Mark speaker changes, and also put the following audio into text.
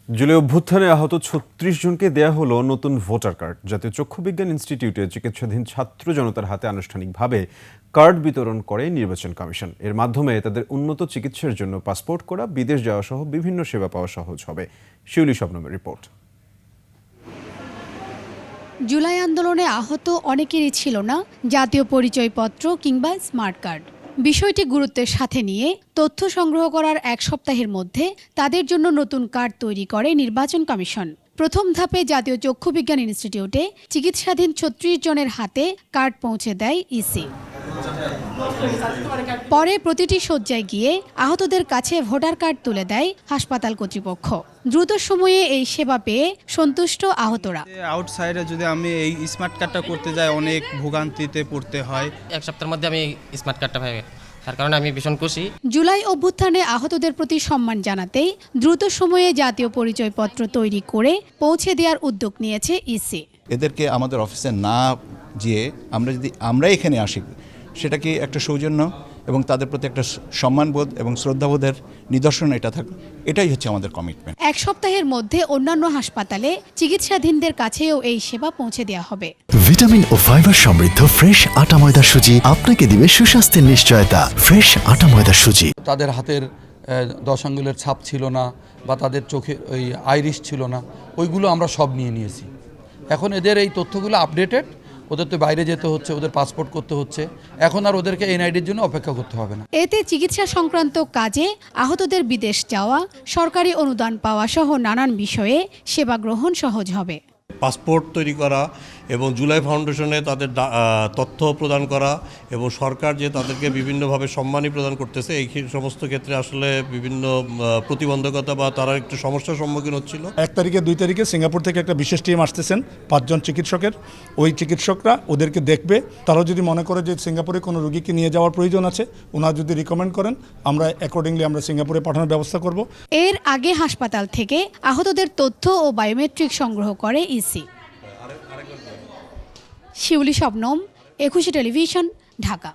Speaker 1: জুলাই অভ্যুত্থানে আহত ৩৬ জনকে দেয়া হলো নতুন ভোটার কার্ড। জাতীয় চক্ষু বিজ্ঞান ইনস্টিটিউটে চিকিৎসাধীন ছাত্র জনতার হাতে আনুষ্ঠানিকভাবে কার্ড বিতরণ করে নির্বাচন কমিশন। এর মাধ্যমে তাদের উন্নত চিকিৎসার জন্য পাসপোর্ট করা, বিদেশ যাওয়া সহ বিভিন্ন সেবা পাওয়া সহজ হবে। শিউলি শবনমের রিপোর্ট।
Speaker 2: জুলাই আন্দোলনে আহত অনেকেরই ছিল না জাতীয় পরিচয়পত্র কিংবা স্মার্ট কার্ড। বিষয়টি গুরুত্বের সাথে নিয়ে তথ্য সংগ্রহ করার এক সপ্তাহের মধ্যে তাদের জন্য নতুন কার্ড তৈরি করে নির্বাচন কমিশন। প্রথম ধাপে জাতীয় চক্ষু বিজ্ঞান ইনস্টিটিউটে চিকিৎসাধীন ৩৬ জনের হাতে কার্ড পৌঁছে দেয় ইসি। পরে প্রতিটি শয্যায় গিয়ে আহতদের কাছে ভোটার কার্ড তুলে দেয় হাসপাতাল কর্তৃপক্ষ। দ্রুত সময়ে এই সেবা পেয়ে সন্তুষ্ট আহতরা।
Speaker 3: আউটসাইডে যদি আমি এই স্মার্ট কার্ডটা করতে যাই অনেক ভোগান্তিতে পড়তে হয়।
Speaker 4: এক সপ্তাহের মধ্যে আমি স্মার্ট কার্ডটা পাই, তার কারণে আমি ভীষণ খুশি।
Speaker 2: জুলাই অভ্যুত্থানে আহতদের প্রতি সম্মান জানাতেই দ্রুত সময়ে জাতীয় পরিচয়পত্র তৈরি করে পৌঁছে দেওয়ার উদ্যোগ নিয়েছে ইসি।
Speaker 5: এদেরকে আমাদের অফিসে না গিয়ে আমরা এখানে আসি, সেটা কি একটা সৌজন্য এবং তাদের প্রতি একটা সম্মানবোধ এবং শ্রদ্ধাবোধের নিদর্শন এটা থাকে। এটাই হচ্ছে আমাদের কমিটমেন্ট।
Speaker 2: এক সপ্তাহের মধ্যে অন্যান্য হাসপাতালে চিকিৎসাধীনদের কাছেও এই সেবা পৌঁছে দেওয়া হবে।
Speaker 6: ভিটামিন ও ফাইবার সমৃদ্ধ ফ্রেশ আটা ময়দা সুজি আপনাকে দিবে সুস্বাস্থ্যের নিশ্চয়তা। ফ্রেশ আটা ময়দা সুজি।
Speaker 7: তাদের হাতের 10 আঙ্গুলের ছাপ ছিল না বা তাদের চোখে ওই আইরিশ ছিল না, ওইগুলো আমরা সব নিয়েছি। এখন এদের এই তথ্যগুলো আপডেটেড, ওদের তো বাইরে যেতে হচ্ছে, ওদের পাসপোর্ট করতে হচ্ছে, এখন আর ওদেরকে এনআইডির জন্য অপেক্ষা করতে হবে না।
Speaker 2: এতে চিকিৎসা সংক্রান্ত কাজে আহতদের বিদেশ যাওয়া, সরকারি অনুদান পাওয়া সহ নানান বিষয়ে সেবা গ্রহণ সহজ হবে।
Speaker 8: পাসপোর্ট তৈরি করা এবং জুলাই ফাউন্ডেশনে তাদের তথ্য প্রদান করা এবং সরকার যে তাদেরকে বিভিন্নভাবে সম্মানী প্রদান করতেছে, এই সমস্ত ক্ষেত্রে আসলে বিভিন্ন প্রতিবন্ধকতা বা তারা একটু সমস্যার সম্মুখীন হচ্ছিল।
Speaker 9: 1 তারিখে 2 তারিখে সিঙ্গাপুর থেকে একটা বিশেষ টিম আসতেছেন, 5 জন চিকিৎসকের। ওই চিকিৎসকরা ওদেরকে দেখবে। তারা যদি মনে করে যে সিঙ্গাপুরে কোনো রোগীকে নিয়ে যাওয়ার প্রয়োজন আছে, ওনারা যদি রিকমেন্ড করেন, আমরা অ্যাকর্ডিংলি আমরা সিঙ্গাপুরে পাঠানোর ব্যবস্থা করব।
Speaker 2: এর আগে হাসপাতাল থেকে আহতদের তথ্য ও বায়োমেট্রিক সংগ্রহ করে ইসি। শিউলি শবনম, 21 টেলিভিশন, ঢাকা।